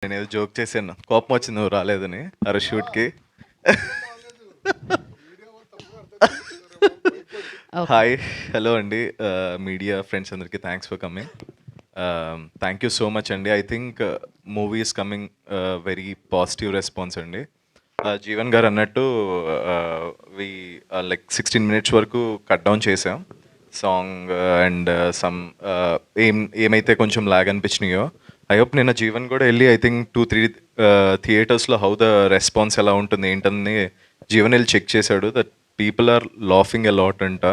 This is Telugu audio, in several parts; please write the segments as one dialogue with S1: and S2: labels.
S1: నేనేదో జోక్ చేశాను, కోపం వచ్చింది నువ్వు రాలేదని అరే షూట్కి. హాయ్, హలో అండి, మీడియా ఫ్రెండ్స్ అందరికీ thanks for coming. Thank you so much అండి. I think movie is coming very positive response అండి. జీవన్ గారు అన్నట్టు వి లైక్ 16 minutes వరకు కట్ డౌన్ చేసాం సాంగ్ అండ్ సమ్ ఏమైతే కొంచెం లాగ్ అనిపించినాయో. ఐ హోప్ నిన్న జీవన్ కూడా వెళ్ళి ఐ థింక్ 2-3 థియేటర్స్లో హౌ ద రెస్పాన్స్ ఎలా ఉంటుంది ఏంటని జీవన్ వెళ్ళి చెక్ చేశాడు. That people are laughing a lot అంట.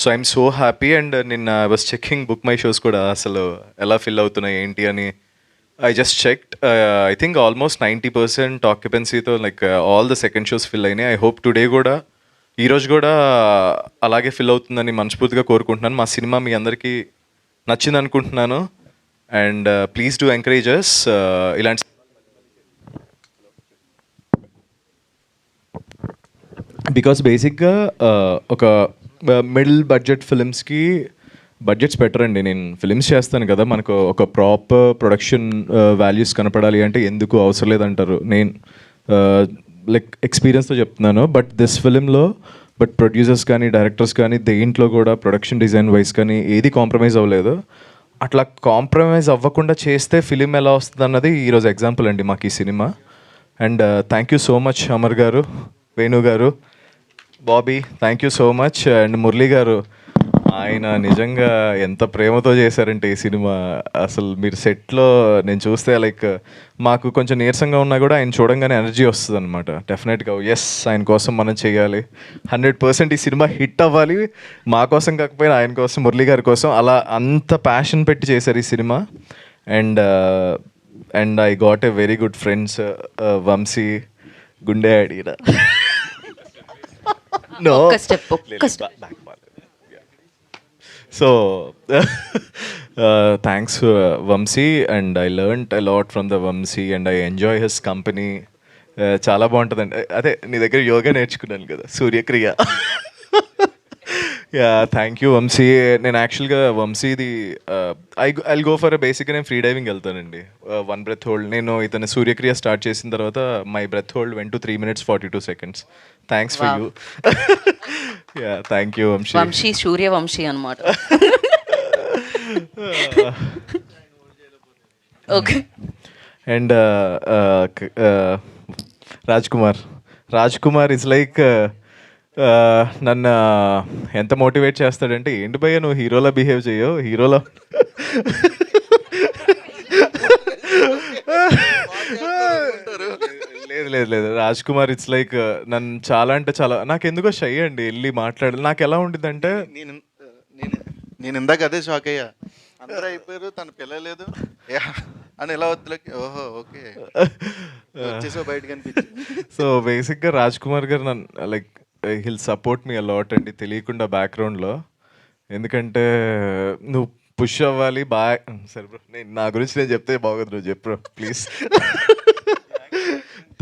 S1: So I'm so happy. And నిన్న I was checking book my shows కూడా అసలు ఎలా ఫిల్ అవుతున్నాయి ఏంటి అని. I just checked. I think almost 90% ఆక్యుపెన్సీతో like all the second shows fill అయినాయి. ఐ హోప్ టుడే కూడా ఈరోజు కూడా అలాగే ఫిల్ అవుతుందని మనస్ఫూర్తిగా కోరుకుంటున్నాను. మా సినిమా మీ అందరికీ నచ్చింది అనుకుంటున్నాను. And please do encourage us. ఇలాంటి బికాస్ బేసిక్గా ఒక మిడిల్ బడ్జెట్ ఫిలిమ్స్కి బడ్జెట్స్ పెట్టరండి. నేను ఫిలిమ్స్ చేస్తాను కదా, మనకు ఒక ప్రాపర్ ప్రొడక్షన్ వాల్యూస్ కనపడాలి అంటే ఎందుకు అవసరం లేదంటారు. నేను లైక్ ఎక్స్పీరియన్స్తో చెప్తున్నాను. బట్ దిస్ ఫిలింలో బట్ ప్రొడ్యూసర్స్ కానీ డైరెక్టర్స్ కానీ దేంట్లో కూడా ప్రొడక్షన్ డిజైన్ వైజ్ కానీ ఏది కాంప్రమైజ్ అవ్వలేదు. అట్లా కాంప్రమైజ్ అవ్వకుండా చేస్తే ఫిలిం ఎలా వస్తుంది అన్నది ఈరోజు ఎగ్జాంపుల్ అండి మాకు ఈ సినిమా. And thank you so much Amar గారు, వేణు గారు, Bobby, thank you so much. And Murali గారు, ఆయన నిజంగా ఎంత ప్రేమతో చేశారంటే ఈ సినిమా. అసలు మీరు సెట్లో నేను చూస్తే లైక్ మాకు కొంచెం నీరసంగా ఉన్నా కూడా ఆయన చూడంగానే ఎనర్జీ వస్తుంది అనమాట. డెఫినెట్గా ఎస్, ఆయన కోసం మనం చేయాలి, 100% ఈ సినిమా హిట్ అవ్వాలి. మా కోసం కాకపోయినా ఆయన కోసం, మురళీ గారి కోసం, అలా అంత ప్యాషన్ పెట్టి చేశారు ఈ సినిమా. And I got a very good friends, Vamsi, గుండె అడిగిన నో So, thanks Vamsi, and I learnt a lot from the Vamsi and I enjoy his company. చాలా బాగుంటుందండి. అదే నీ దగ్గర యోగా నేర్చుకున్నాను కదా, Suryakriya. Yeah, thank you Vamshi. నేను యాక్చువల్గా వంశీది ఐ గో ఫర్ బేసిక్గా నేను ఫ్రీ డైవింగ్ వెళ్తానండి. 1 breath హోల్డ్. నేను ఇతను సూర్యక్రియ స్టార్ట్ చేసిన తర్వాత my breath hold went to 3 minutes 42 seconds. Thanks for you. Yeah, thank you Vamshi.
S2: Vamshi Suryavamshi అనమాట. Okay.
S1: And Raj Kumar is like నన్ను ఎంత మోటివేట్ చేస్తాడంటే, ఏంటి భయ్య నువ్వు హీరోలా బిహేవ్ చేయవు, హీరోలా లేదు రాజ్ కుమార్ ఇట్స్ లైక్ నన్ను చాలా అంటే చాలా, నాకు ఎందుకో షై అండి వెళ్ళి మాట్లాడాలి. నాకు ఎలా ఉంటుంది అంటే,
S3: నేను ఇందాక అదే షాక్ అయ్యా. అందరూ అయిపోయారు, తన పిల్లలేదు అని ఎలా వద్దులకి, ఓహో ఓకే వచ్చేసో బయటకు అనిపించింది.
S1: సో బేసిక్గా రాజ్ కుమార్ గారు నన్ను like hill support me a lot అండి, తెలియకుండా బ్యాక్గ్రౌండ్లో. ఎందుకంటే నువ్వు పుష్ అవ్వాలి బాగా. సరే బ్రో, నేను నా గురించి నేను చెప్తే బాగోదు, నువ్వు చెప్పు please.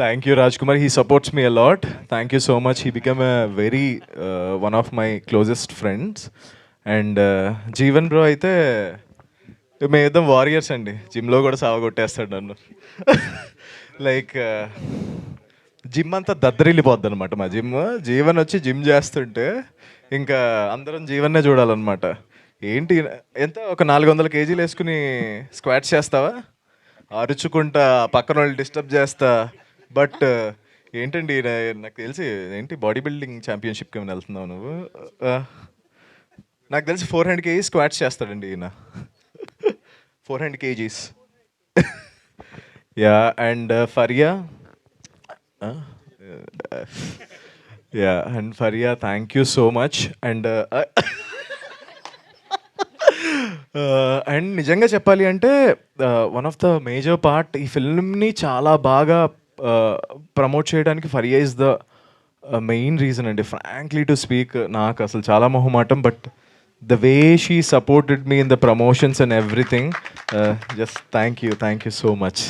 S1: Thank you Raj Kumar, he supports me a lot. Thank you so much. He become a very one of my closest friends. And Jeevan bro అయితే మేమిద్దరం వారియర్స్ అండి. జిమ్లో కూడా సావగొట్టేస్తాడు నన్ను. లైక్ జిమ్ అంతా దద్దరిల్లిపోద్ది అనమాట మా జిమ్. జీవన్ వచ్చి జిమ్ చేస్తుంటే ఇంకా అందరం జీవన్నే చూడాలన్నమాట. ఏంటి ఎంత ఒక 400 kgs వేసుకుని స్క్వాట్స్ చేస్తావా, అరుచుకుంటా పక్కన వాళ్ళు డిస్టర్బ్ చేస్తా. బట్ ఏంటండి నాకు తెలిసి ఏంటి బాడీ బిల్డింగ్ ఛాంపియన్షిప్కి ఏమైనా వెళ్తున్నావు నువ్వు? నాకు తెలిసి 400 kgs స్క్వాట్స్ చేస్తాడండి ఈయన. 400 kgs. Yeah. And Faria, yeah, and Faria thank you so much. And and నిజంగా చెప్పాలి అంటే one of the major part ఈ ఫిల్మ్ని చాలా బాగా ప్రమోట్ చేయడానికి Faria is the main reason అండి. ఫ్రాంక్లీ టు స్పీక్, నాకు అసలు చాలా మొహమాటం, but the way she supported me in the promotions and everything, just thank you so much.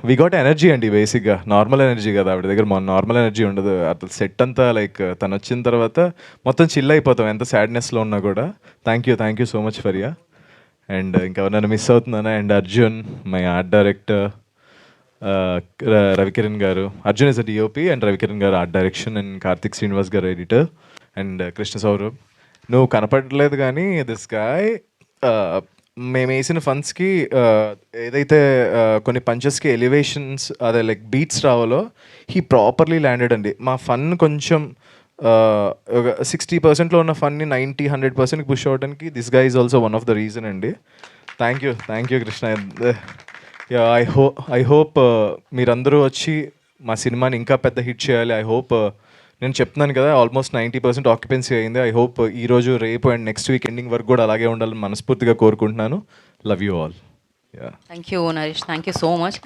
S1: We got energy అండి. బేసిక్గా నార్మల్ ఎనర్జీ కదా ఆవిడ దగ్గర, మన నార్మల్ ఎనర్జీ ఉండదు. అసలు సెట్ అంతా లైక్ తను వచ్చిన తర్వాత మొత్తం చిల్ అయిపోతాం ఎంత సాడ్నెస్లో ఉన్నా కూడా. Thank you so much Fariya. And ఇంకెవరైనా మిస్ అవుతున్నానా? And Arjun, my art director, Ravikiran గారు, Arjun is a DOP and Ravikiran గారు art direction and Karthik Srinivas గారు ఎడిటర్ అండ్ కృష్ణ సౌరభ్. నువ్వు కనపడలేదు కానీ దిస్ గాయ్ మేము వేసిన ఫండ్స్కి ఏదైతే కొన్ని పంచెస్కి ఎలివేషన్స్ అదే లైక్ బీట్స్ రావాలో హీ ప్రాపర్లీ ల్యాండెడ్ అండి. మా ఫన్ కొంచెం ఒక 60%లో ఉన్న ఫన్ని 90-100% పుష్ అవ్వడానికి దిస్ గా is also one of the reason అండి. Thank you Krishna. I hope మీరందరూ వచ్చి మా సినిమాని ఇంకా పెద్ద హిట్ చేయాలి. ఐ హోప్ నేను చెప్తున్నాను కదా ఆల్మోస్ట్ 90% ఆక్యుపెన్సీ అయింది. ఐ హోప్ ఈరోజు రేపు అండ్ నెక్స్ట్ వీక్ ఎండింగ్ వరకు కూడా అలాగే ఉండాలని మనస్ఫూర్తిగా కోరుకుంటున్నాను. Love you all.
S2: Thank you Naresh, thank you so much.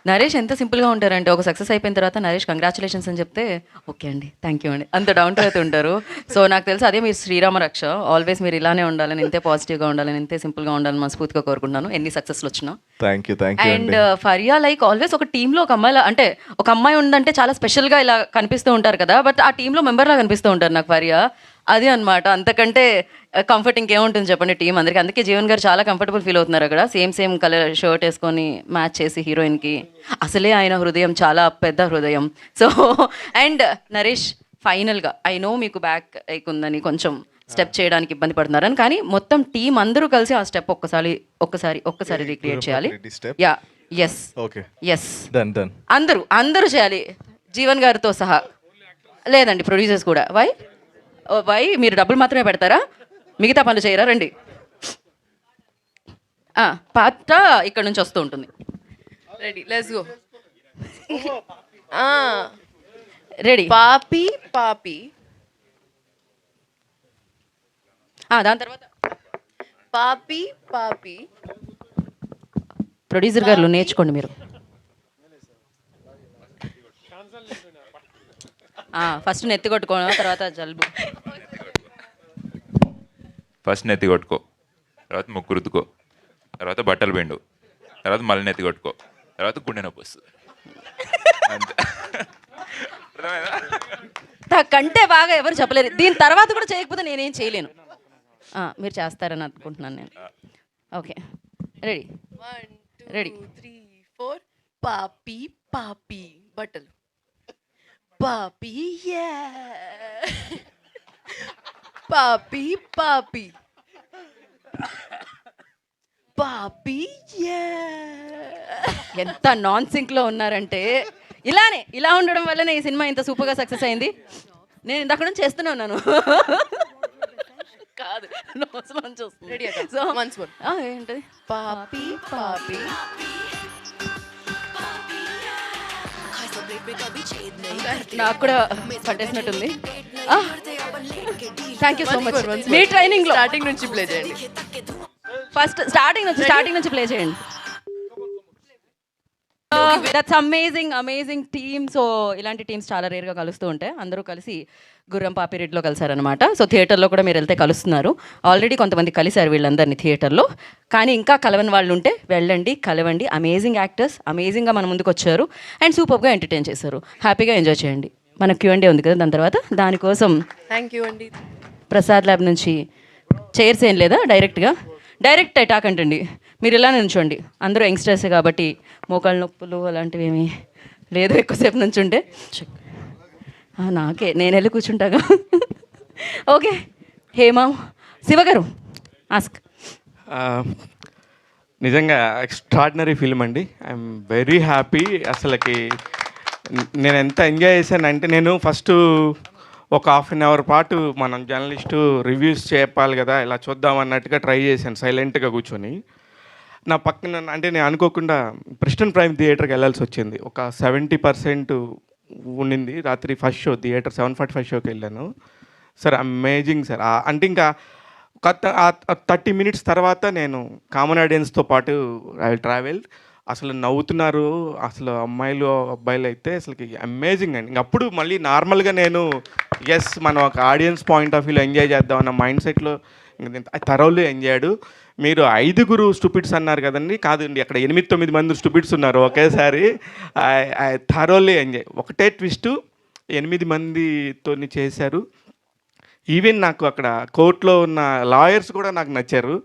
S2: Naresh ఎంత సింపుల్గా ఉంటారంటే ఒక సక్సెస్ అయిపోయిన తర్వాత నరేష్ కంగ్రాచులేషన్స్ అని చెప్తే ఓకే అండి, థ్యాంక్ యూ అండి, అంత డౌన్ టు ఎర్త్ ఉంటారు. సో నాకు తెలుసు అదే మీరు శ్రీరామ రక్ష. ఆల్వేస్ మీరు ఇలానే ఉండాలని, ఇంతే పాజిటివ్గా ఉండాలని, ఇంతే సింపుల్గా ఉండాలని మనస్ఫూర్తిగా కోరుకుంటున్నాను ఎన్ని సక్సెస్లు వచ్చినా.
S1: Thank you
S2: and Faria like always ఒక టీంలో ఒక అమ్మాయి అంటే ఒక అమ్మాయి ఉందంటే చాలా స్పెషల్గా ఇలా కనిపిస్తూ ఉంటారు కదా, బట్ ఆ టీంలో మెంబర్లా కనిపిస్తూ ఉంటారు నాకు ఫరియా. అది అనమాట, అంతకంటే కంఫర్ట్ ఇంకేముంటుంది చెప్పండి టీం అందరికీ. అందుకే జీవన్ గారు చాలా కంఫర్టబుల్ ఫీల్ అవుతున్నారు అక్కడ. సేమ్ కలర్ షర్ట్ వేసుకొని మ్యాచ్ చేసి హీరోయిన్కి. అసలే ఆయన హృదయం చాలా పెద్ద హృదయం. సో అండ్ నరేష్ ఫైనల్గా ఐ నో మీకు బ్యాక్ ఉందని కొంచెం స్టెప్ చేయడానికి ఇబ్బంది పడుతున్నారని, కానీ మొత్తం టీం అందరూ కలిసి ఆ స్టెప్ ఒక్కసారి రీక్రియేట్ చేయాలి. Yeah yes
S1: okay
S2: yes
S1: done
S2: అందరూ చేయాలి, జీవన్ గారితో సహా. లేదండి ప్రొడ్యూసర్స్ కూడా. వై మీరు డబ్బులు మాత్రమే పెడతారా, మిగతా పనులు చేయరా? రండి. పాట ఇక్కడ నుంచి వస్తూ ఉంటుంది.
S4: Ready, let's go.
S2: రెడీ.
S4: పాపి పాపి,
S2: దాని తర్వాత
S4: పాపి పాపి.
S2: ప్రొడ్యూసర్ గారు నేర్చుకోండి మీరు. ఫస్ట్ నెత్తి కొట్టుకోవడం, తర్వాత జలుబు.
S5: ఫస్ట్ నెత్తి కొట్టుకో, తర్వాత ముక్కు రుద్దుకో, తర్వాత బట్టలు పిండు, తర్వాత మళ్ళీ నెత్తి కొట్టుకో, తర్వాత గుండె నొప్పి వస్తుంది. అంతే.
S2: కంటే బాగా ఎవరు చెప్పలేరు. దీని తర్వాత కూడా చేయకపోతే నేనేం చేయలేను. మీరు చేస్తారని అనుకుంటున్నాను నేను. Okay ready.
S4: 1 2
S2: రెడీ
S4: 3 4. పాపి పాపి, బట్టలు పాపి, పాపి పాపి పాపి.
S2: ఎంత నాన్ సింక్లో ఉన్నారంటే ఇలా ఉండడం వల్లనే ఈ సినిమా ఇంత సూపర్గా సక్సెస్ అయింది. నేను ఇందాక నుంచి చేస్తూనే ఉన్నాను. కాదు నుంచి వస్తుంది.
S4: Ready
S2: so
S4: once more.
S2: ఏంటది?
S4: పాపి పాపి.
S2: నాకు కూడా పట్టేసినట్టుంది. Thank you so much. మీ ట్రైనింగ్లో
S4: స్టార్టింగ్ నుంచి ప్లే చేయండి.
S2: ఫస్ట్ స్టార్టింగ్ నుంచి ప్లే చేయండి. That's amazing team. సో ఇలాంటి టీమ్స్ చాలా రేర్గా కలుస్తూ ఉంటాయి. అందరూ కలిసి గుర్రం పాపిరెడ్డిలో కలిసారనమాట. సో థియేటర్లో కూడా మీరు వెళ్తే కలుస్తున్నారు. ఆల్రెడీ కొంతమంది కలిశారు వీళ్ళందరినీ థియేటర్లో, కానీ ఇంకా కలవని వాళ్ళు ఉంటే వెళ్ళండి, కలవండి. అమేజింగ్ యాక్టర్స్, అమేజింగ్గా మన ముందుకు వచ్చారు అండ్ సూపర్గా ఎంటర్టైన్ చేశారు. హ్యాపీగా ఎంజాయ్ చేయండి. మన Q&A ఉంది కదా, దాని తర్వాత దానికోసం
S4: థ్యాంక్ యూ అండి.
S2: ప్రసాద్ ల్యాబ్ నుంచి చైర్స్ ఏం లేదా, డైరెక్ట్ అటాక్ అంటండి. మీరు ఇలా నుంచోండి. అందరూ యంగ్స్టర్సే కాబట్టి మోకాళ్ళ నొప్పులు అలాంటివి ఏమీ లేదు. ఎక్కువసేపు నుంచుంటే నేను వెళ్ళి కూర్చుంటాగా. ఓకే హేమా, శివ గారు ఆస్క్.
S6: నిజంగా ఎక్స్ట్రాడినరీ ఫిల్మ్ అండి. I'm very happy. అసలుకి నేను ఎంత ఎంజాయ్ చేశానంటే, నేను ఫస్ట్ ఒక ½ అన్ అవర్ పాటు మనం జర్నలిస్టు రివ్యూస్ చెప్పాలి కదా, ఇలా చూద్దాం అన్నట్టుగా ట్రై చేశాను సైలెంట్గా కూర్చొని. నా పక్కన అంటే నేను అనుకోకుండా ప్రెస్టన్ ప్రైమ్ థియేటర్కి వెళ్ళాల్సి వచ్చింది. ఒక 70% ఉండింది. రాత్రి ఫస్ట్ షో థియేటర్ 7:45 షోకి వెళ్ళాను సార్. Amazing sir. అంటే ఇంకా 30 minutes తర్వాత నేను కామన్ ఆడియన్స్తో పాటు ఐ ట్రావెల్. అసలు నవ్వుతున్నారు అసలు అమ్మాయిలు అబ్బాయిలు అయితే అసలుకి అమేజింగ్ అండి. ఇంక అప్పుడు మళ్ళీ నార్మల్గా నేను మనం ఒక ఆడియన్స్ పాయింట్ ఆఫ్ వ్యూలో ఎంజాయ్ చేద్దాం అన్న మైండ్ సెట్లో థరోలీ ఎంజాయ్డ్. మీరు 5 స్టూపిడ్స్ అన్నారు కదండి, కాదండి అక్కడ 8-9 మంది స్టూపిడ్స్ ఉన్నారు ఒకేసారి. I thoroughly enjoy. ఒకటే ట్విస్ట్ 8 మందితో చేశారు. ఈవెన్ నాకు అక్కడ కోర్టులో ఉన్న లాయర్స్ కూడా నాకు నచ్చారు.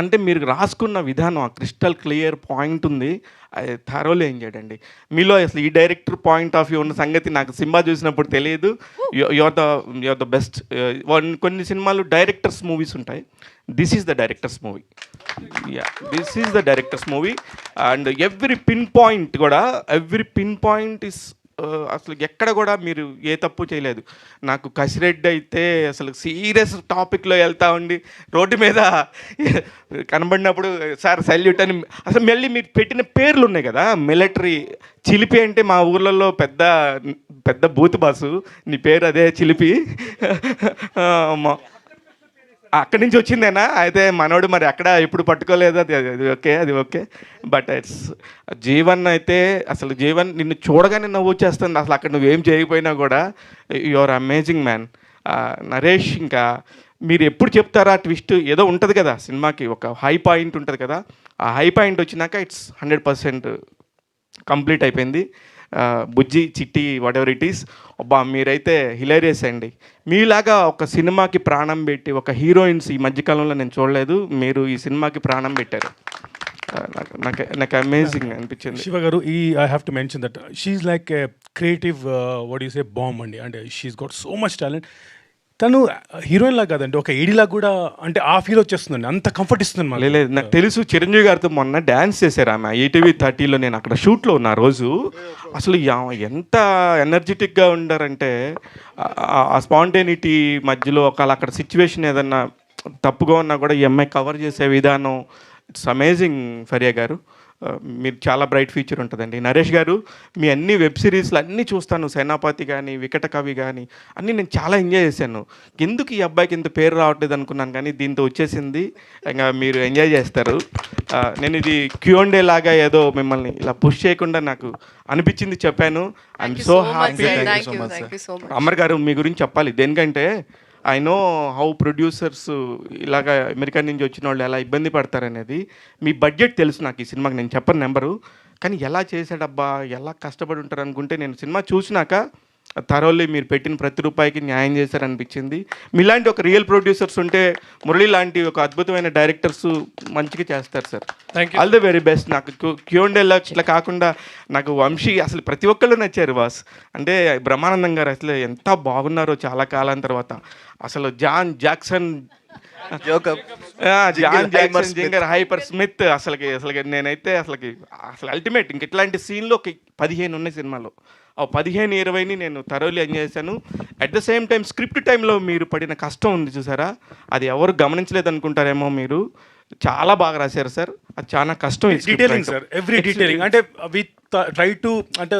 S6: అంటే మీరు రాసుకున్న విధానం, ఆ క్రిస్టల్ క్లియర్ పాయింట్ ఉంది, అది థరోలీ ఎంజాయ్డ్ అండి. మీలో అసలు ఈ డైరెక్టర్ పాయింట్ ఆఫ్ వ్యూ ఉన్న సంగతి నాకు సినిమా చూసినప్పుడు తెలియదు. Your the best. కొన్ని సినిమాలు డైరెక్టర్స్ మూవీస్ ఉంటాయి, this is the directors movie. This is the directors movie. And every pin point is అసలు ఎక్కడ కూడా మీరు ఏ తప్పు చేయలేదు. నాకు కసిరెడ్డి అయితే అసలు సీరియస్ టాపిక్లో వెళ్తా ఉండి రోడ్డు మీద కనబడినప్పుడు సార్ సల్యూట్ అని, అసలు మళ్ళీ మీరు పెట్టిన పేర్లు ఉన్నాయి కదా, మిలిటరీ చిలిపి అంటే మా ఊర్లలో పెద్ద పెద్ద బూత్ బాసు, నీ పేరు అదే చిలిపి. అక్కడి నుంచి వచ్చిందేనా? అయితే మనోడు మరి అక్కడ ఎప్పుడు పట్టుకోలేదు. అది ఓకే. బట్ ఇట్స్ జీవన్ అయితే అసలు జీవన్ నిన్ను చూడగానే నవ్వు వచ్చేస్తుంది. అసలు అక్కడ నువ్వేం చేయకపోయినా కూడా you are amazing man. Naresh, ఇంకా మీరు ఎప్పుడు చెప్తారా ట్విస్ట్ ఏదో ఉంటుంది కదా సినిమాకి, ఒక హై పాయింట్ ఉంటుంది కదా, ఆ హై పాయింట్ వచ్చినాక ఇట్స్ 100% కంప్లీట్ అయిపోయింది. బుజ్జి, చిట్టి, వాట్ ఎవర్ ఇట్ ఈస్, అబ్బా మీరైతే హిలేరియస్ అండి. మీలాగా ఒక సినిమాకి ప్రాణం పెట్టి ఒక హీరోయిన్స్ ఈ మధ్యకాలంలో నేను చూడలేదు. మీరు ఈ సినిమాకి ప్రాణం పెట్టారు. నాకు అమేజింగ్ అనిపించింది.
S7: Shiva garu, I have to mention that she like a creative what you say bomb అండి. అంటే she got so much talent. తను హీరోయిన్ లాగా కాదండి, ఒక ఏడీలా కూడా అంటే ఆ ఫీల్ వచ్చేస్తుందండి, అంత కంఫర్ట్ ఇస్తుంది.
S6: లేదు, నాకు తెలుసు. చిరంజీవి గారితో మొన్న డ్యాన్స్ చేశారు ఆమె ఈటీవీ 30లో. నేను అక్కడ షూట్లో ఉన్న రోజు అసలు ఎంత ఎనర్జెటిక్గా ఉండారంటే, ఆ స్పాంటేనిటీ మధ్యలో ఒకవేళ అక్కడ సిచ్యువేషన్ ఏదన్నా తప్పుగా ఉన్నా కూడా ఈ అమ్మాయి కవర్ చేసే విధానం, ఇట్స్ అమేజింగ్. ఫరియా గారు, మీరు చాలా బ్రైట్ ఫ్యూచర్ ఉంటుందండి. నరేష్ గారు, మీ అన్ని వెబ్ సిరీస్లు అన్నీ చూస్తాను, సేనాపతి కానీ వికట కవి కానీ అన్నీ నేను చాలా ఎంజాయ్ చేశాను. ఎందుకు ఈ అబ్బాయికి ఇంత పేరు రావట్లేదు అనుకున్నాను, కానీ దీంతో వచ్చేసింది. ఇంకా మీరు ఎంజాయ్ చేస్తారు. నేను ఇది Q&A లాగా ఏదో మిమ్మల్ని ఇలా పుష్ చేయకుండా నాకు అనిపించింది చెప్పాను. I'm so happy.
S4: Thank you so much.
S6: Amar గారు, మీ గురించి చెప్పాలి. దేనికంటే ఐ నో హౌ ప్రొడ్యూసర్స్ ఇలాగ అమెరికా నుంచి వచ్చిన వాళ్ళు ఎలా ఇబ్బంది పడతారనేది. మీ బడ్జెట్ తెలుసు నాకు, ఈ సినిమాకి నేను చెప్పను నెంబరు, కానీ ఎలా చేశాడబ్బా, ఎలా కష్టపడి ఉంటారు అనుకుంటే, నేను సినిమా చూసినాక థరోల్లీ మీరు పెట్టిన ప్రతి రూపాయికి న్యాయం చేశారనిపించింది. మీలాంటి ఒక రియల్ ప్రొడ్యూసర్స్ ఉంటే, మురళి లాంటి ఒక అద్భుతమైన డైరెక్టర్స్ మంచిగా చేస్తారు sir. All the very best. నాకు Q&A ఇట్లా కాకుండా నాకు వంశీ అసలు ప్రతి ఒక్కళ్ళు నచ్చారు బాస్. అంటే బ్రహ్మానందం గారు అసలు ఎంత బాగున్నారో చాలా కాలం తర్వాత. అసలు జాన్ జాక్సన్ జింగర్, హైపర్ స్మిత్, అసలుకి నేనైతే అసలు అల్టిమేట్. ఇంక ఇట్లాంటి సీన్లు ఒక 15 ఉన్నాయి సినిమాలో. ఆ 15-20ని నేను థరోలీ ఎంజాయ్ చేశాను. At the same time script టైంలో మీరు పడిన కష్టం ఉంది చూసారా, అది ఎవరు గమనించలేదు అనుకుంటారేమో. మీరు చాలా బాగా రాశారు సార్. అది చాలా కష్టం.
S7: Detailing sir, every detailing. అంటే వి ట్రై టు అంటే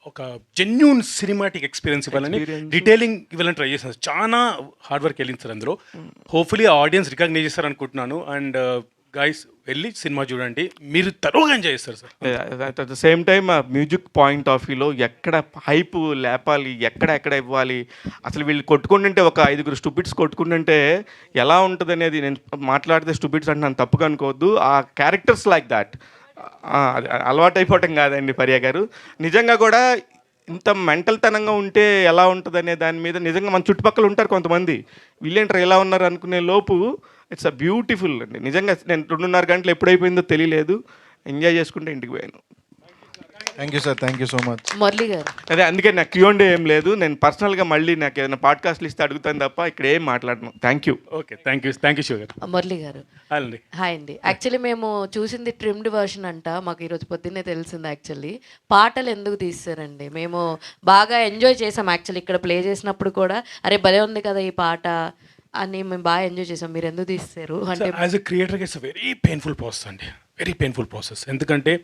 S7: ఒక జెన్యూన్ సినిమాటిక్ ఎక్స్పీరియన్స్ ఇవ్వాలని, డీటెయిలింగ్ ఇవ్వాలని ట్రై చేశాను. చాలా హార్డ్ వర్క్ వెళ్ళింది సార్ అందులో. హోప్ఫుల్లీ ఆడియన్స్ రికగ్నైజ్ చేస్తారు అనుకుంటున్నాను. అండ్ గైస్, వెళ్ళి సినిమా చూడండి, మీరు తరువుగా ఎంజాయ్ చేస్తారు sir.
S6: At the same time music point of వ్యూలో ఎక్కడ హైప్ లేపాలి, ఎక్కడ ఇవ్వాలి, అసలు వీళ్ళు కొట్టుకుంటుంటే ఒక 5 స్టూపిడ్స్ కొట్టుకుంటుంటే ఎలా ఉంటుంది అనేది, నేను మాట్లాడితే స్టూపిడ్స్ అంటే నన్ను తప్పుగా అనుకోవద్దు. ఆ క్యారెక్టర్స్ లైక్ దాట్ అలవాటు అయిపోవటం కాదండి ఫరియా గారు. నిజంగా కూడా ఇంత మెంటల్ తనంగా ఉంటే ఎలా ఉంటుంది అనే దాని మీద నిజంగా మన చుట్టుపక్కల ఉంటారు కొంతమంది, వీళ్ళేంటారు ఎలా ఉన్నారు అనుకునే లోపు ఇట్స్ అ బ్యూటిఫుల్ అండి. నిజంగా నేను 2:30 గంటలు ఎప్పుడైపోయిందో తెలియలేదు. ఎంజాయ్ చేసుకుంటే ఇంటికి పోయాను.
S3: Thank you sir, thank you so much.
S2: Murali గారు,
S6: అదే అందుకే నాకు Q&A ఏం లేదు. నేను పర్సనల్గా మళ్ళీ నాకు ఏదైనా పాడ్కాస్ట్లు ఇస్తే అడుగుతాను తప్ప ఇక్కడ ఏం మాట్లాడను. Thank you.
S7: Okay, thank you Shiva గారు.
S2: మురళి గారు,
S7: అండి.
S2: హాయ్ అండి. యాక్చువల్లీ మేము చూసింది ట్రిమ్డ్ వర్షన్ అంట, మాకు ఈరోజు పొద్దున్నే తెలిసింది. యాక్చువల్లీ పాటలు ఎందుకు తీస్తారండి? మేము బాగా ఎంజాయ్ చేసాం. యాక్చువల్లీ ఇక్కడ ప్లే చేసినప్పుడు కూడా అరే భలే ఉంది కదా ఈ పాట అని మేము బాగా ఎంజాయ్ చేసాం. మీరు ఎందుకు తీస్తారు అంటే?
S7: యాజ్ ఎ క్రియేటర్గా ఇట్స్ వెరీ పెయిన్ఫుల్ ప్రాసెస్ అండి, వెరీ పెయిన్ఫుల్ ప్రాసెస్. ఎందుకంటే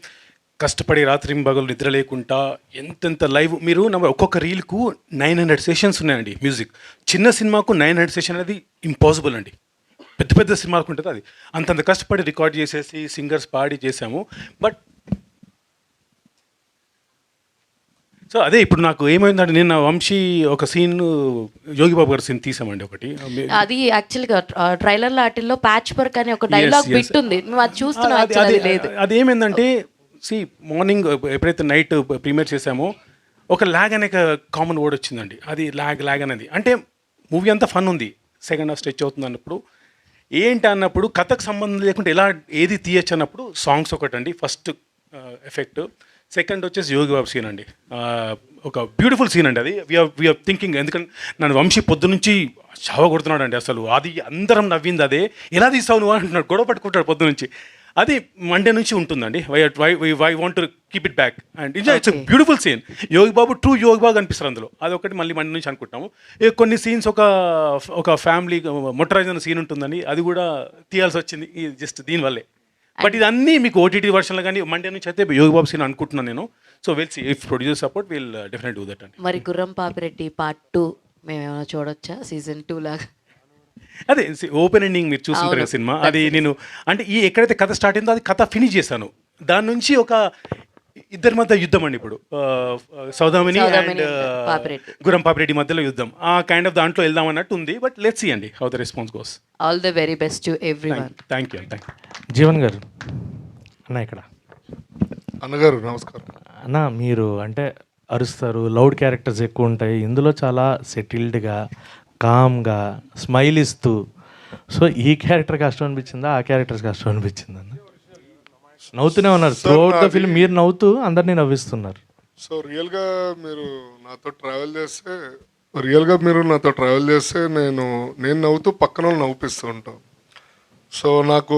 S7: కష్టపడి రాత్రి పగలు నిద్ర లేకుండా ఎంతెంత లైవ్ మీరు ఒక్కొక్క రీల్కు 900 సెషన్స్ ఉన్నాయండి. మ్యూజిక్ చిన్న సినిమాకు 900 సెషన్ అనేది ఇంపాసిబుల్ అండి. పెద్ద పెద్ద సినిమాలకు ఉంటుంది అది. అంతంత కష్టపడి రికార్డ్ చేసేసి సింగర్స్ పాడి చేసాము. బట్ సో అదే ఇప్పుడు నాకు ఏమైందంటే, నిన్న వంశీ ఒక సీన్, యోగిబాబు గారి సీన్ తీసామండి ఒకటి.
S2: అది యాక్చువల్గా ట్రైలర్లో వాటిల్లో ప్యాచ్ వర్క్ అని ఒక డైలాగ్ బిట్ ఉంది, మేము అది చూస్తున్నాం.
S7: అది ఏమైందంటే, మార్నింగ్ ఎప్పుడైతే నైట్ ప్రీమియర్ చేసామో ఒక ల్యాగ్ అనే కామన్ వర్డ్ వచ్చిందండి. అది ల్యాగ్ అనేది అంటే మూవీ అంతా ఫన్ ఉంది, సెకండ్ హాఫ్ స్ట్రెచ్ అవుతుంది అన్నప్పుడు ఏంటి అన్నప్పుడు కథకు సంబంధం లేకుండా ఎలా ఏది తీయచ్చు అన్నప్పుడు సాంగ్స్ ఒకటండి ఫస్ట్ ఎఫెక్ట్. సెకండ్ వచ్చేసి యోగి బాబు సీన్ అండి, ఒక బ్యూటిఫుల్ సీన్ అండి అది. వీఆర్ థింకింగ్, ఎందుకంటే నన్ను వంశీ పొద్దు నుంచి చావ కొడుతున్నాడు అండి అసలు. అది అందరం నవ్వింది అదే, ఎలా తీసావు నువ్వు అంటున్నాడు, గొడవ పట్టుకుంటాడు పొద్దు నుంచి. అది మండే నుంచి ఉంటుందండి. We want to keep it back and it's beautiful scene. Yogi Babu true Yogi Babu అనిపిస్తారు అందులో. అది ఒకటి మళ్ళీ మండే నుంచి అనుకుంటాము. కొన్ని సీన్స్ ఒక ఫ్యామిలీ మొట్టరాజు సీన్ ఉంటుందండి, అది కూడా తీయాల్సి వచ్చింది జస్ట్ దీనివల్లే. బట్ ఇదన్నీ మీకు ఓటీటీ వర్షన్లో కానీ మండే నుంచి అయితే యోగి బాబు సీన్ అనుకుంటున్నాను నేను. So will see if producer support will definite do that అండి.
S2: మరి గుర్రం పాపిరెడ్డి పార్ట్ 2 మేము ఏమైనా చూడొచ్చా, సీజన్ 2 లాగా?
S7: అదే ఓపెన్ ఎండింగ్ మీరు చూస్తుంటారు కదా సినిమా, అది నేను అంటే ఎక్కడైతే కథ స్టార్ట్ అయిందో అది కథ ఫినిష్ చేశాను. దాని నుంచి ఒక ఇద్దరి మధ్య యుద్ధం అండి ఇప్పుడు, సౌదామిని అండ్ గురం పాపిరెడ్డి మధ్యలో యుద్ధం. ఆ కైండ్ ఆఫ్ దాంట్లో వెళ్దాం అన్నట్టు ఉంది. బట్ లెట్స్ సీ అండి how the response goes.
S2: All the very best to everyone.
S7: Thank you.
S8: Jeevan గారు అన్న ఇక్కడ.
S9: అన్నగారు నమస్కారం.
S8: అన్న మీరు అంటే అరుస్తారు, లౌడ్ క్యారెక్టర్స్ ఎక్కువ ఉంటాయి, ఇందులో చాలా సెటిల్డ్గా కామ్గా స్మైల్ ఇస్తూ. సో ఈ క్యారెక్టర్ కష్టం అనిపించిందా, ఆ క్యారెక్టర్స్ కష్టం అనిపించిందా అన్న? నవ్వుతూనే ఉన్నారు త్రూ అవుట్ ద ఫిల్మ్, మీరు నవ్వుతూ అందరినీ నవ్విస్తున్నారు.
S9: సో రియల్గా మీరు నాతో ట్రావెల్ చేస్తే నేను నవ్వుతూ పక్కన వాళ్ళు నవ్విస్తూ ఉంటాను. సో నాకు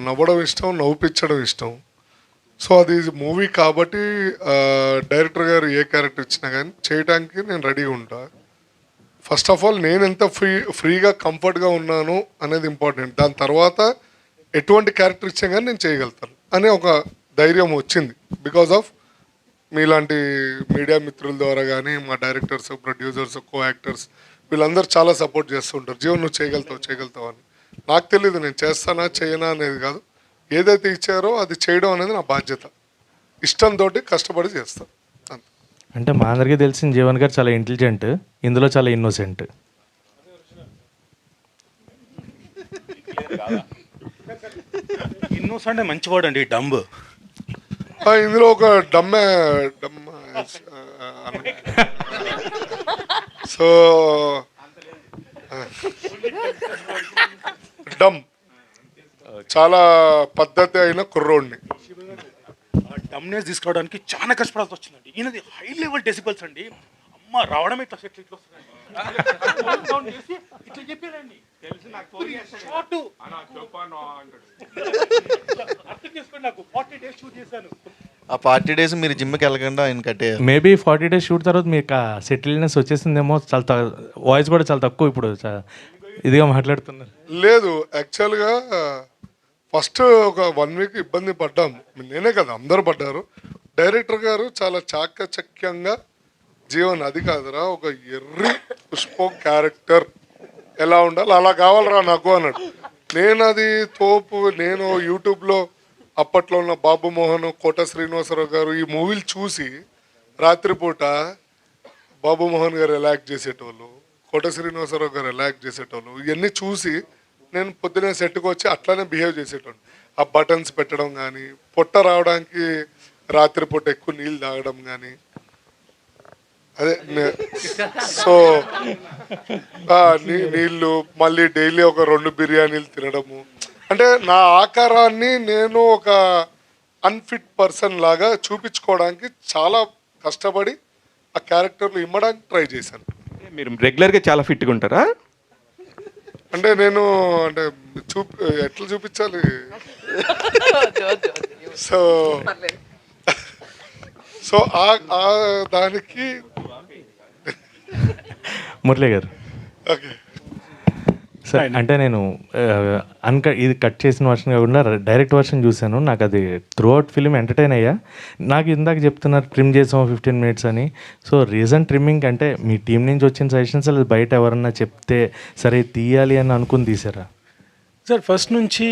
S9: నవ్వడం ఇష్టం, నవ్విపించడం ఇష్టం. సో అది మూవీ కాబట్టి డైరెక్టర్ గారు ఏ క్యారెక్టర్ ఇచ్చినా కానీ చేయడానికి నేను రెడీగా ఉంటా. ఫస్ట్ ఆఫ్ ఆల్ నేను ఎంత ఫ్రీగా కంఫర్ట్గా ఉన్నాను అనేది ఇంపార్టెంట్. దాని తర్వాత ఎటువంటి క్యారెక్టర్ ఇచ్చినా కానీ నేను చేయగలుగుతాను అనే ఒక ధైర్యం వచ్చింది బికాజ్ ఆఫ్ మీలాంటి మీడియా మిత్రుల ద్వారా కానీ మా డైరెక్టర్స్, ప్రొడ్యూసర్స్, కో యాక్టర్స్ వీళ్ళందరూ చాలా సపోర్ట్ చేస్తుంటారు. జీవన్ నువ్వు చేయగలుగుతావు అని. నాకు తెలియదు నేను చేస్తానా చేయనా అనేది కాదు, ఏదైతే ఇచ్చారో అది చేయడం అనేది నా బాధ్యత. ఇష్టంతో కష్టపడి చేస్తాను.
S8: అంటే మా అందరికీ తెలిసిన జీవన్ గారు చాలా ఇంటెలిజెంట్, ఇందులో చాలా ఇన్నోసెంట్.
S7: ఇన్నోసెంట్ మంచి వర్డ్ అండి, డంబ్.
S9: ఇందులో ఒక డమ్ సో డమ్ చాలా పద్ధతి అయిన కుర్రోడిని.
S7: డమ్నెస్ తీసుకోవడానికి చాలా కష్టపడాల్సి వచ్చిందండి. ఈయనది హై లెవెల్ డెసిబల్స్ అండి. అమ్మ రావడం ఇట్లా సెట్ ఇట్లా వస్తుందండి. ఇట్లా చెప్పారండి, అర్థం చేసుకోండి. నాకు 40 days షూట్ చేశాను.
S3: ఆ 40 days మీరు జిమ్కి వెళ్ళకుండా ఆయన కట్టేయారు.
S8: మేబీ 40 days షూట్ తర్వాత మీకు సెటిల్నెస్ వచ్చేసిందేమో. చాలా వాయిస్ కూడా చాలా తక్కువ ఇప్పుడు, ఇదిగా మాట్లాడుతున్నారు.
S9: లేదు, యాక్చువల్గా ఫస్ట్ ఒక 1 week ఇబ్బంది పడ్డాము. నేనే కదా, అందరూ పడ్డారు. డైరెక్టర్ గారు చాలా చాకచక్యంగా జీవన్ అది కాదురా, ఒక ఎర్రి పుష్పం క్యారెక్టర్ ఎలా ఉండాలి అలా కావాలరా నాకు అన్నాడు. నేను అది నేను యూట్యూబ్లో అప్పట్లో ఉన్న బాబు మోహన్, కోట శ్రీనివాసరావు గారు ఈ మూవీలు చూసి రాత్రిపూట బాబు మోహన్ గారు ఎలా యాక్ట్ చేసేటోళ్ళు, కోట శ్రీనివాసరావు గారు ఎలా యాక్ట్ చేసేటోళ్ళు ఇవన్నీ చూసి నేను పొద్దునే సెట్కి వచ్చి అట్లానే బిహేవ్ చేసేటోళ్ళు. ఆ బటన్స్ పెట్టడం కానీ, పొట్ట రావడానికి రాత్రిపూట ఎక్కువ నీళ్ళు తాగడం కానీ, అదే సో నీళ్ళు మళ్ళీ డైలీ ఒక 2 బిర్యానీలు తినడము. అంటే నా ఆకారాన్ని నేను ఒక అన్ఫిట్ పర్సన్ లాగా చూపించుకోవడానికి చాలా కష్టపడి ఆ క్యారెక్టర్లు ఇమ్మడానికి ట్రై చేశాను.
S6: మీరు రెగ్యులర్గా చాలా ఫిట్గా ఉంటారా?
S9: అంటే నేను అంటే ఎట్లా చూపించాలి, సో సో ఆ దానికి
S8: మురళి గారు.
S9: ఓకే
S8: సార్ అంటే నేను ఇది కట్ చేసిన వర్షన్ కాకుండా డైరెక్ట్ వర్షన్ చూశాను. నాకు అది త్రూ అవుట్ ఫిలిం ఎంటర్టైన్ అయ్యా. నాకు ఇందాక చెప్తున్నారు ట్రిమ్ చేసాము 15 minutes అని. సో రీజన్ ట్రిమ్మింగ్ అంటే మీ టీం నుంచి వచ్చిన సజెషన్స్ అది బయట ఎవరన్నా చెప్తే సరే తీయాలి అని అనుకుని తీసారా?
S7: సార్ ఫస్ట్ నుంచి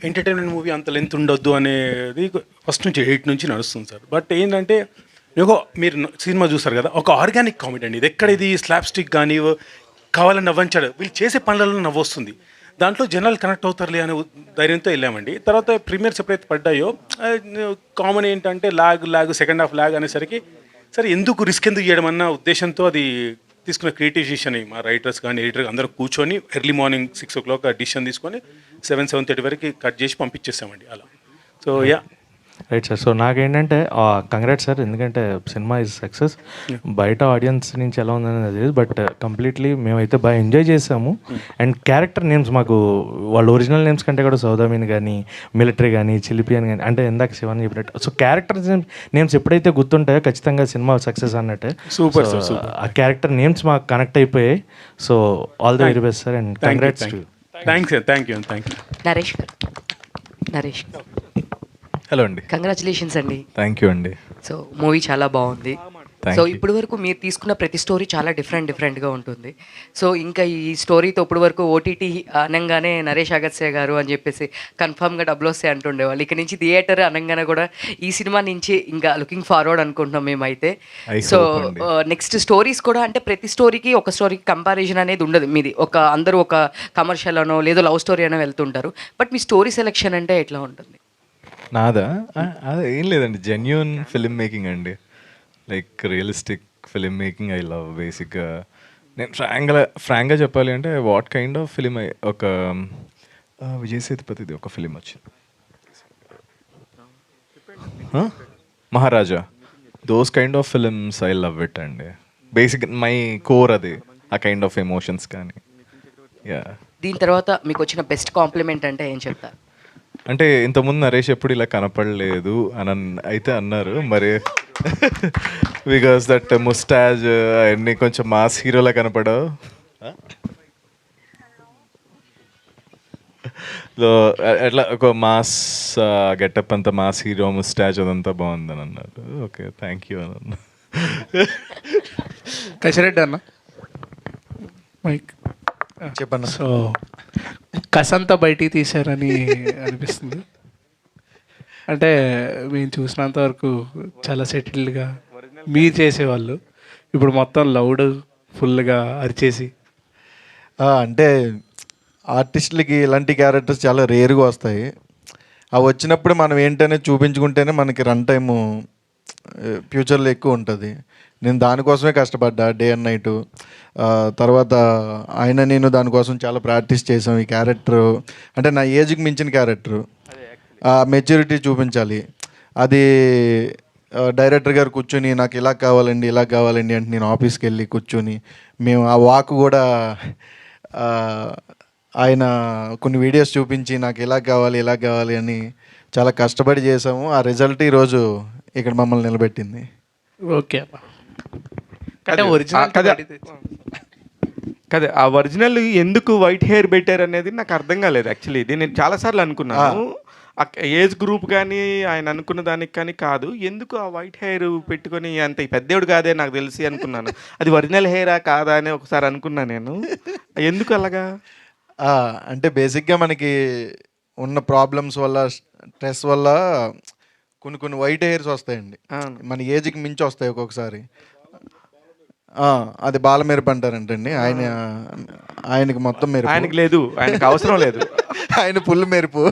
S7: ఎంటర్టైన్మెంట్ మూవీ అంత లెంత్ ఉండొద్దు అనేది ఫస్ట్ నుంచి 8 నుంచి నడుస్తుంది సార్. బట్ ఏంటంటే మీరు సినిమా చూస్తారు కదా, ఒక ఆర్గానిక్ కామెడీ అండి ఇది. ఎక్కడ ఇది స్లాప్ స్టిక్ కానీ కావాలని నవ్వంచాడు, వీళ్ళు చేసే పనులలో నవ్వు వస్తుంది. దాంట్లో జనాలు కనెక్ట్ అవుతారులే అనే ధైర్యంతో వెళ్ళామండి. తర్వాత ప్రీమియర్స్ ఎప్పుడైతే పడ్డాయో కామన్ ఏంటంటే లాగ్ సెకండ్ హాఫ్ లాగ్ అనేసరికి సరే ఎందుకు రిస్క్ ఎందుకు చేయడం అన్న ఉద్దేశంతో అది తీసుకున్న క్రియేటివ్ డిసిషన్ మా రైటర్స్ కానీ ఎడిటర్ అందరూ కూర్చొని ఎర్లీ మార్నింగ్ 6 o'clock ఆ డిసిషన్ తీసుకొని 7:30 వరకు కట్ చేసి పంపించేసామండి అలా. So yeah,
S8: right sir. So నాకేంటంటే కంగ్రాట్స్ సార్, ఎందుకంటే సినిమా ఇస్ సక్సెస్. బయట ఆడియన్స్ నుంచి ఎలా ఉందనేది తెలియదు, బట్ కంప్లీట్లీ మేమైతే బాగా ఎంజాయ్ చేసాము. అండ్ క్యారెక్టర్ నేమ్స్ మాకు వాళ్ళ ఒరిజినల్ నేమ్స్ కంటే కూడా సౌదామిన్ కానీ, మిలిటరీ కానీ, చిలిపియన్ కానీ, అంటే ఇందాక శివన్ చెప్పినట్టు సో క్యారెక్టర్ నేమ్స్ ఎప్పుడైతే గుర్తుంటాయో ఖచ్చితంగా సినిమా సక్సెస్ అన్నట్టే.
S7: Super sir, super.
S8: ఆ క్యారెక్టర్ నేమ్స్ మాకు కనెక్ట్ అయిపోయాయి. So all the very best sir and congrats to
S7: thanks sir, thank you.
S4: Naresh గారు, నరేష్
S1: హలో అండి.
S4: కంగ్రాచులేషన్స్ అండి.
S1: థ్యాంక్ యూ అండి.
S4: సో మూవీ చాలా బాగుంది.
S1: Thank
S4: so
S1: you.
S4: ఇప్పటి వరకు మీరు తీసుకున్న ప్రతి స్టోరీ చాలా డిఫరెంట్గా ఉంటుంది. సో ఇంకా ఈ స్టోరీతో ఇప్పటి వరకు ఓటీటీ అనగానే నరేష్ అగస్త్య గారు అని చెప్పేసి కన్ఫామ్గా డబ్బులు వస్తాయి అంటుండేవాళ్ళు. ఇక నుంచి థియేటర్ అనగానే కూడా ఈ సినిమా నుంచి ఇంకా లుకింగ్ ఫార్వర్డ్ అనుకుంటున్నాం మేమైతే.
S1: I
S4: సో
S1: hope అండి.
S4: నెక్స్ట్ స్టోరీస్ కూడా అంటే ప్రతి స్టోరీకి ఒక స్టోరీకి కంపారిజన్ అనేది ఉండదు మీది. అందరూ ఒక కమర్షియల్ అనో లేదో లవ్ స్టోరీ అనో వెళ్తుంటారు. బట్ మీ స్టోరీ సెలెక్షన్ అంటే ఎట్లా ఉంటుంది?
S1: నాదా అదే ఏం లేదండి, జెన్యూన్ ఫిల్మ్ మేకింగ్ అండి. Like realistic film making I love. బేసిక్గా నేను ఫ్రాంక్గా చెప్పాలి అంటే వాట్ కైండ్ ఆఫ్ ఫిలిం ఒక విజయ్ సేతుపతిది ఒక ఫిలిం వచ్చింది, Maharaja. Those kind of films I love it అండి. బేసిక్ మై కోర్ అది, ఆ కైండ్ ఆఫ్ ఎమోషన్స్ కానీ. యా,
S4: దీని తర్వాత మీకు వచ్చిన బెస్ట్ కాంప్లిమెంట్ అంటే ఏం చెప్తారు?
S1: అంటే ఇంతకుముందు నరేష్ ఎప్పుడు ఇలా కనపడలేదు అని అయితే అన్నారు మరి. బికాస్ దట్ ముస్టాజ్ అవన్నీ కొంచెం మాస్ హీరోలా కనపడవు. ఎట్లా ఒక మాస్ గెటప్ అంతా మాస్ హీరో ముస్టాజ్ అదంతా బాగుందని అన్నారు. ఓకే, థ్యాంక్ యూ అని అన్నా.
S10: కసిరెడ్డి అన్న మైక్
S3: చెప్పన్న.
S10: సో కసంతా బయటికి తీశారని అనిపిస్తుంది. అంటే మేము చూసినంత వరకు చాలా సెటిల్డ్గా మీరు చేసేవాళ్ళు, ఇప్పుడు మొత్తం లౌడ్ ఫుల్గా అరిచేసి.
S3: అంటే ఆర్టిస్టులకి ఇలాంటి క్యారెక్టర్స్ చాలా రేర్గా వస్తాయి. అవి వచ్చినప్పుడు మనం ఏంటనే చూపించుకుంటేనే మనకి రన్ టైము ఫ్యూచర్లో ఎక్కువ ఉంటుంది. నేను దానికోసమే కష్టపడ్డా డే అండ్ నైట్. తర్వాత నేను దానికోసం చాలా ప్రాక్టీస్ చేసాం. ఈ క్యారెక్టర్ అంటే నా ఏజ్కి మించిన క్యారెక్టర్, మెచ్యూరిటీ చూపించాలి. అది డైరెక్టర్ గారు కూర్చొని నాకు ఇలా కావాలండి అంటే నేను ఆఫీస్కి వెళ్ళి కూర్చొని మేము ఆ వాక్ కూడా ఆయన కొన్ని వీడియోస్ చూపించి నాకు ఇలా కావాలి అని చాలా కష్టపడి చేసాము. ఆ రిజల్ట్ ఈరోజు ఇక్కడ మమ్మల్ని నిలబెట్టింది.
S10: ఓకే అంటే ఒరిజినల్
S6: కదా, ఆ ఒరిజినల్ ఎందుకు వైట్ హెయిర్ పెట్టారు అనేది నాకు అర్థం కాలేదు యాక్చువల్లీ. ఇది నేను చాలాసార్లు అనుకున్నాను, ఏజ్ గ్రూప్ కానీ ఆయన అనుకున్న దానికి కానీ కాదు, ఎందుకు ఆ వైట్ హెయిర్ పెట్టుకొని అంత పెద్దోడు కాదే నాకు తెలిసి అనుకున్నాను. అది ఒరిజినల్ హెయిరా కాదా అని ఒకసారి అనుకున్నాను నేను. ఎందుకు అలాగా
S3: అంటే బేసిక్గా మనకి ఉన్న ప్రాబ్లమ్స్ వల్ల, స్ట్రెస్ వల్ల కొన్ని వైట్ హెయిర్స్ వస్తాయండి. మన ఏజ్కి మించి వస్తాయి ఒక్కొక్కసారి. అది బాల మెరుపు అంటారంటండి. ఆయనకి మొత్తం మెరుపు.
S6: ఆయనకి లేదు, ఆయనకు అవసరం లేదు.
S3: ఆయన ఫుల్ మెరుపు.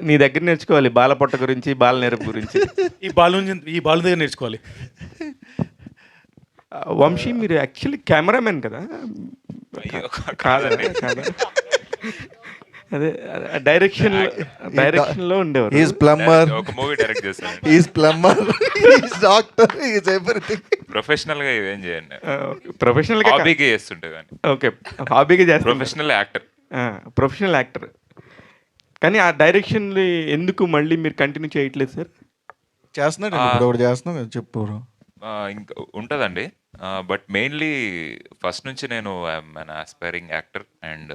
S6: నీ దగ్గర నేర్చుకోవాలి బాల పొట్ట గురించి, బాల నెరుపు గురించి.
S7: ఈ బాలు దగ్గర నేర్చుకోవాలి.
S6: వంశీ, మీరు యాక్చువల్లీ కెమెరామెన్ కదా? కాదా? అదే డైరెక్షన్ లో ఉండేవారు.
S3: ఈజ్ ప్లంబర్,
S5: ఒక మూవీ డైరెక్ట్ చేశాను.
S3: Is plumber, is doctor, is everything.
S5: Professional గా ఇవేం చేయండి,
S6: ప్రొఫెషనల్ గా
S5: హాబీగా చేస్తుంటే కానీ.
S6: ఓకే, హాబీగా చేస్తాను.
S5: Professional
S6: actor. కానీ ఆ డైరెక్షన్ ఎందుకు మళ్ళీ మీరు కంటిన్యూ చేయట్లేదు సార్?
S3: చేస్తున్నాడు ఇప్పుడు ఒకటి చేస్తున్నాం కదా, చెప్పు.
S5: ఇంకా ఉంటుందండి, బట్ మెయిన్లీ ఫస్ట్ నుంచి నేను I'm an aspiring actor and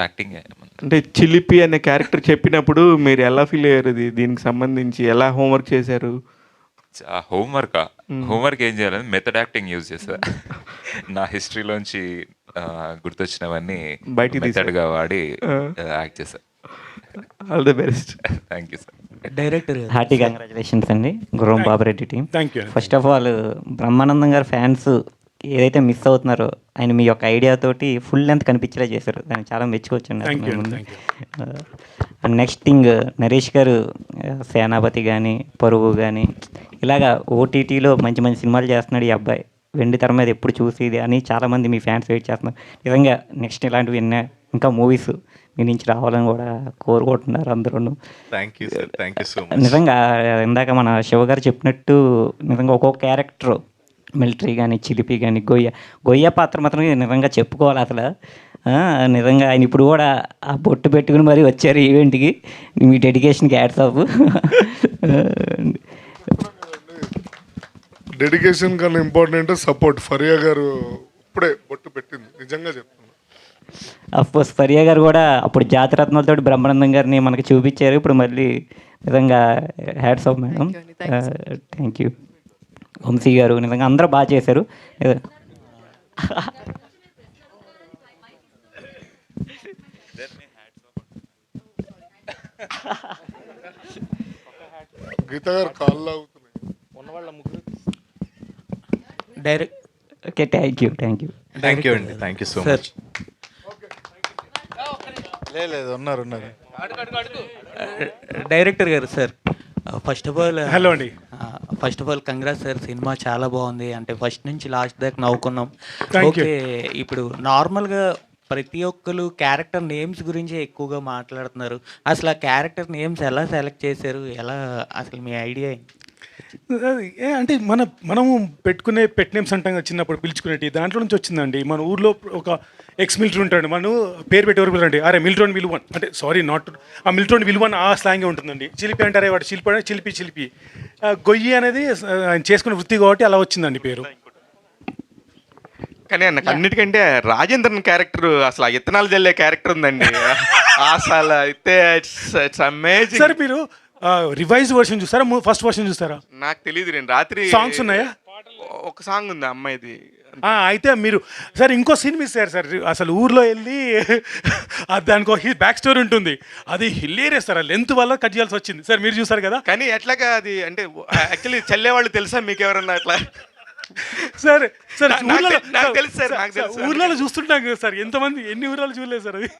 S5: acting.
S6: అంటే చిలిపి అనే క్యారెక్టర్ చెప్పినప్పుడు మీరు ఎలా ఫీల్ అయ్యారు? దీనికి సంబంధించి ఎలా హోంవర్క్ చేశారు?
S5: హోంవర్క్ ఏం చేయాలని మెథడ్ యాక్టింగ్ యూజ్ చేశా. నా హిస్టరీలోంచి గుర్తొచ్చినవన్నీ మెథడ్గా వాడి యాక్ట్ చేశా.
S6: All the best.
S5: Thank you sir.
S10: Director
S11: hearty congratulations అండి గుర్రం Babureddy team.
S7: Thank you.
S11: First of all Brahmanandam గారు ఫ్యాన్స్ ఏదైతే మిస్ అవుతున్నారో ఆయన మీ యొక్క ఐడియా తోటి ఫుల్ లెంత్ కనిపించేలా చేశారు, దానికి చాలా మెచ్చుకోవచ్చు. నెక్స్ట్ థింగ్ నరేష్ గారు సేనాపతి కానీ పరువు కానీ ఇలాగా ఓటీటీలో మంచి మంచి సినిమాలు చేస్తున్నాడు ఈ అబ్బాయి. వెండి తెర మీద ఎప్పుడు చూసేది అని చాలామంది మీ ఫ్యాన్స్ వెయిట్ చేస్తున్నారు. నిజంగా నెక్స్ట్ ఇలాంటివి ఇంకా మూవీస్ మీ నుంచి రావాలని కూడా కోరుకుంటున్నారు అందరూ.
S1: Thank you sir, thank you so much.
S11: నిజంగా ఇందాక మన శివ గారు చెప్పినట్టు నిజంగా ఒక్కొక్క క్యారెక్టర్ మిలిటరీ కానీ చిలిపి కానీ గొయ్య పాత్ర మాత్రం నిజంగా చెప్పుకోవాలి అసలు. నిజంగా ఆయన ఇప్పుడు కూడా ఆ బొట్టు పెట్టుకుని మరీ వచ్చారు ఈవెంట్కి. మీ డెడికేషన్కి యాడ్స్ ఆఫ్.
S9: డెడికేషన్ కన్నా ఇంపార్టెంట్ సపోర్ట్. ఫరియా గారు ఇప్పుడే బొట్టు పెట్టింది, నిజంగా చెప్తున్నాను.
S11: అఫ్కోర్స్ ఫరియా గారు కూడా అప్పుడు జాతిరత్నాలతో బ్రహ్మానందం గారిని మనకి చూపించారు. ఇప్పుడు మళ్ళీ నిజంగా hats off madam. Thank you. Vamshi గారు నిజంగా అందరూ బాగా చేశారు.
S9: గీత గారు కాళ్ళు అవుతున్నాయి.
S10: Direct
S11: okay, thank you
S1: thank you అండి, థ్యాంక్ యూ సో మచ్.
S3: లేదు ఉన్నారు.
S10: డైరెక్టర్ గారు sir,
S12: first of all
S7: hello అండి.
S12: First of all congrats sir, cinema చాలా బాగుంది. అంటే ఫస్ట్ నుంచి లాస్ట్ దాకా నవ్వుకున్నాం.
S7: Thank you.
S12: ఓకే, ఇప్పుడు నార్మల్గా ప్రతి ఒక్కరు క్యారెక్టర్ నేమ్స్ గురించి ఎక్కువగా మాట్లాడుతున్నారు. అసలు ఆ క్యారెక్టర్ నేమ్స్ ఎలా సెలెక్ట్ చేశారు, ఎలా అసలు మీ ఐడియా ఏంటి?
S7: అంటే మనము పెట్టుకునే పెట్ నేమ్స్ అంటాం కదా చిన్నప్పుడు పిలుచుకునేటి, దాంట్లో నుంచి వచ్చిందండి. మన ఊర్లో ఒక ఎక్స్ మిలిటరీ ఉంటాడు, మనం పేరు పెట్టేవారు పిల్లలండి, అరే మిలిటరీ విలువన్ అంటే సారీ నాట్ ఆ మిలిటరీ విలువన్ ఆ స్లాంగే ఉంటుందండి. చిలిపి అంటారే వాడు చిలిపి చిలిపి. గొయ్యి అనేది ఆయన చేసుకునే వృత్తి కాబట్టి అలా వచ్చిందండి పేరు.
S6: కానీ నాకు అన్నిటికంటే రాజేంద్రన్ క్యారెక్టర్, అసలు ఆ ఇత్తనాలు జల్లే క్యారెక్టర్ ఉందండి. అసలు అయితే ఇట్స్ అమేజింగ్.
S7: సార్ మీరు రివైజ్ వర్షన్ చూస్తారా, ఫస్ట్ వర్షన్ చూస్తారా?
S6: నాకు తెలియదు, నేను రాత్రి
S7: సాంగ్స్ ఉన్నాయా?
S6: ఒక సాంగ్ ఉంది అమ్మాయిది.
S7: అయితే మీరు సార్ ఇంకో సీన్ మిస్ అయ్యారు సార్. అసలు ఊర్లో వెళ్ళి దానికి బ్యాక్ స్టోరీ ఉంటుంది, అది హిల్లేరియస్ సార్. లెంత్ వల్ల కట్ చేయాల్సి వచ్చింది సార్, మీరు చూసారు కదా.
S6: కానీ ఎట్లాగా అది అంటే యాక్చువల్లీ చల్లేవాళ్ళు తెలుసా మీకు ఎవరన్నా అట్లా?
S7: సార్ సార్
S6: నాకు తెలుసు సార్, నాకు తెలుసు.
S7: ఊర్లలో చూస్తుంటాం కదా సార్, ఎంతమంది ఎన్ని ఊర్లలో చూడలేదు సార్ అది.